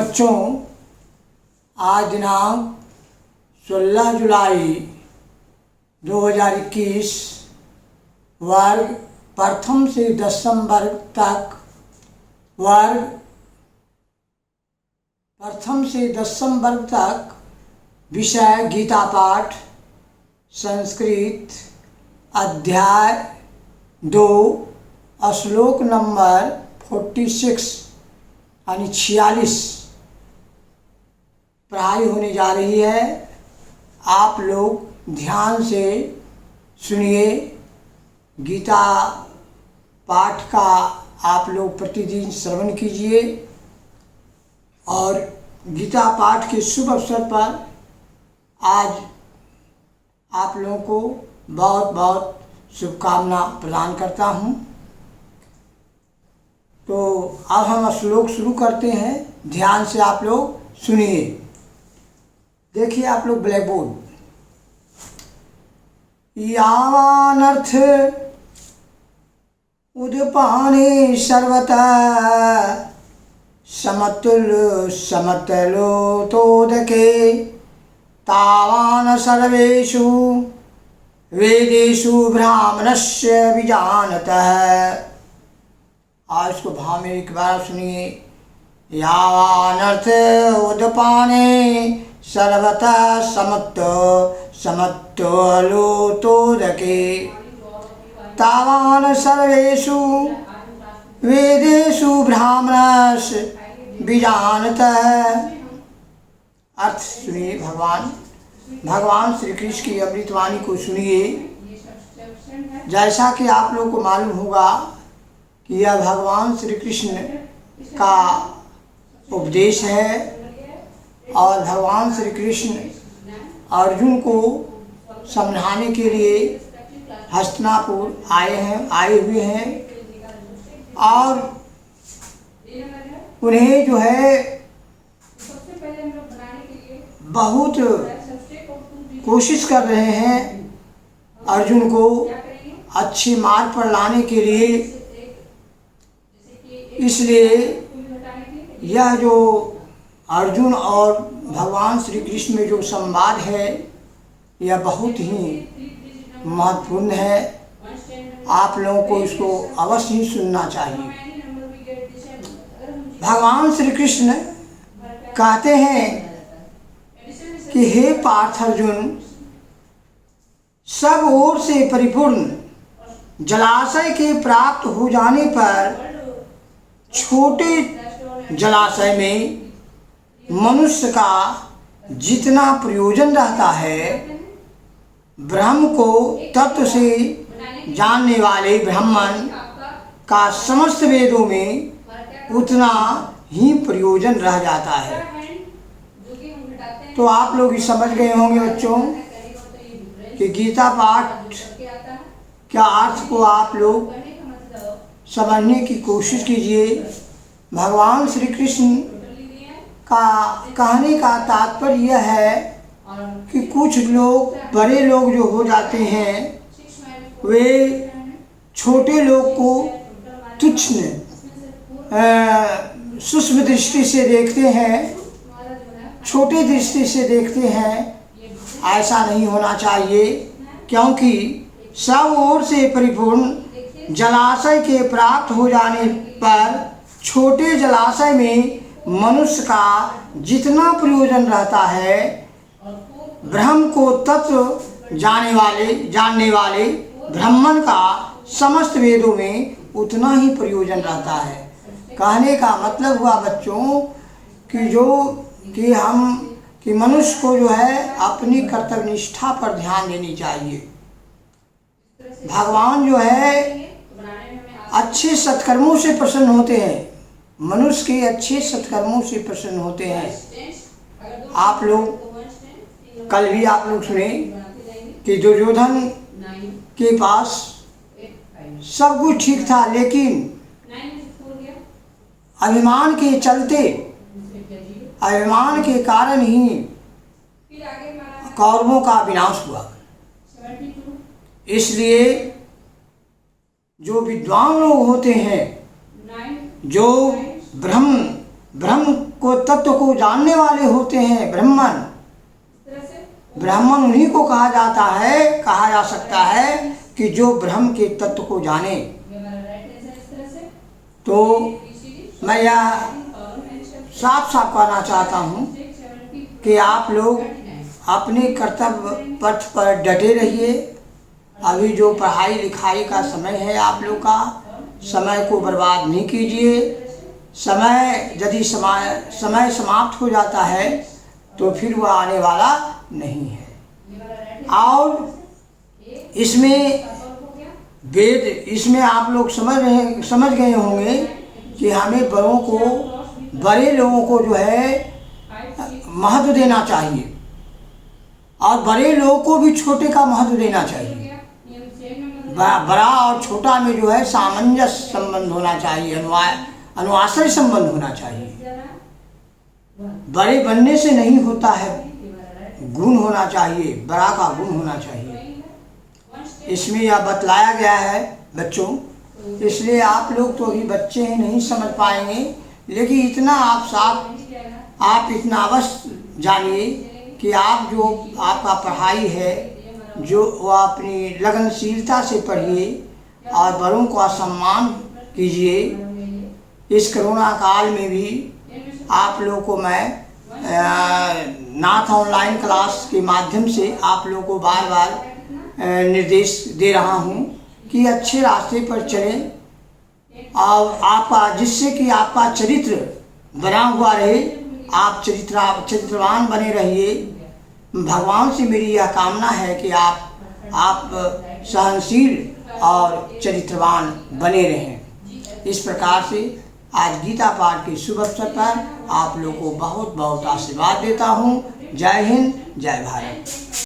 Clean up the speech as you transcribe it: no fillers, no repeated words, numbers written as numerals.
बच्चों, आज दिनांक 16 जुलाई 2021 वर्ग प्रथम से 10वीं वर्ग तक विषय गीता पाठ संस्कृत अध्याय 2 श्लोक नंबर 46 यानी 46 पढ़ाई होने जा रही है। आप लोग ध्यान से सुनिए। गीता पाठ का आप लोग प्रतिदिन श्रवण कीजिए और गीता पाठ के शुभ अवसर पर आज आप लोगों को बहुत बहुत शुभकामना प्रदान करता हूँ। तो अब हम श्लोक शुरू करते हैं। ध्यान से आप लोग सुनिए। देखिए आप लोग ब्लैक बोर्ड। यावानर्थ उदपाने सर्वतः समतुलो तोदके तावान सर्वेषु वेदेषु ब्राह्मणस्य विजानतः। आज इसको भाव में एक बार सुनिए। यावानर्थ उदपाने सर्वतः समत्तलोतोदके तावान सर्वेषु वेदेषु ब्राह्मणस्य विजानतः। अर्थ सुनिए। भगवान श्री कृष्ण की अमृतवाणी को सुनिए। जैसा कि आप लोगों को मालूम होगा कि यह भगवान श्री कृष्ण का उपदेश है और भगवान श्री कृष्ण अर्जुन को समझाने के लिए हस्तिनापुर आए हुए हैं और उन्हें जो है बहुत कोशिश कर रहे हैं अर्जुन को अच्छे मार्ग पर लाने के लिए। इसलिए यह जो अर्जुन और भगवान श्री कृष्ण में जो संवाद है यह बहुत ही महत्वपूर्ण है। आप लोगों को इसको अवश्य ही सुनना चाहिए। भगवान श्री कृष्ण कहते हैं कि हे पार्थ अर्जुन, सब ओर से परिपूर्ण जलाशय के प्राप्त हो जाने पर छोटे जलाशय में मनुष्य का जितना प्रयोजन रहता है, ब्रह्म को तत्व से जानने वाले ब्राह्मण का समस्त वेदों में उतना ही प्रयोजन रह जाता है। तो आप लोग ये समझ गए होंगे बच्चों कि गीता पाठ क्या अर्थ को आप लोग समझने की कोशिश कीजिए। भगवान श्री कृष्ण का कहने का तात्पर्य यह है कि कुछ लोग बड़े लोग जो हो जाते हैं वे छोटे लोग को तुच्छ सूक्ष्म दृष्टि से देखते हैं, छोटे दृष्टि से देखते हैं। ऐसा नहीं होना चाहिए, क्योंकि सब ओर से परिपूर्ण जलाशय के प्राप्त हो जाने पर छोटे जलाशय में मनुष्य का जितना प्रयोजन रहता है, ब्रह्म को तत्व जानने वाले ब्राह्मण का समस्त वेदों में उतना ही प्रयोजन रहता है। कहने का मतलब हुआ बच्चों कि मनुष्य को जो है अपनी कर्तव्य निष्ठा पर ध्यान देनी चाहिए। भगवान जो है अच्छे सत्कर्मों से प्रसन्न होते हैं, मनुष्य के अच्छे सत्कर्मों से प्रसन्न होते हैं। आप लोग कल भी आप लोग सुने कि दुर्योधन के पास सब कुछ ठीक था, लेकिन अभिमान के चलते, अभिमान के कारण ही कौरवों का विनाश हुआ। इसलिए जो विद्वान लोग होते हैं, जो ब्रह्म को तत्व को जानने वाले होते हैं ब्राह्मण। ब्राह्मण उन्हीं को कहा जाता है, कहा जा सकता है कि जो ब्रह्म के तत्व को जाने। तो मैं यह साफ साफ कहना चाहता हूँ कि आप लोग अपने कर्तव्य पथ पर डटे रहिए। अभी जो पढ़ाई लिखाई का समय है आप लोग का, समय को बर्बाद नहीं कीजिए। समय यदि समय समाप्त हो जाता है तो फिर वह आने वाला नहीं है। और इसमें वेद, इसमें आप लोग समझ गए होंगे कि हमें बड़े लोगों को जो है महत्व देना चाहिए और बड़े लोगों को भी छोटे का महत्व देना चाहिए। बड़ा और छोटा में जो है सामंजस्य संबंध होना चाहिए, अनुआश्रय संबंध होना चाहिए। बड़े बनने से नहीं होता है, गुण होना चाहिए, बड़ा का गुण होना चाहिए। इसमें यह बतलाया गया है बच्चों, इसलिए आप लोग तो अभी बच्चे हैं, नहीं समझ पाएंगे, लेकिन इतना आप इतना अवश्य जानिए कि आप जो आपका पढ़ाई है जो वह अपनी लगनशीलता से पढ़िए और बड़ों का सम्मान कीजिए। इस कोरोना काल में भी आप लोगों को मैं नाथ ऑनलाइन क्लास के माध्यम से आप लोगों को बार बार निर्देश दे रहा हूँ कि अच्छे रास्ते पर चलें और आपका, जिससे कि आपका चरित्र बना हुआ रहे, आप चरित्रवान बने रहिए। भगवान से मेरी यह कामना है कि आप सहनशील और चरित्रवान बने रहें। इस प्रकार से आज गीता पाठ के शुभ अवसर पर आप लोगों को बहुत बहुत आशीर्वाद देता हूँ। जय हिंद, जय भारत।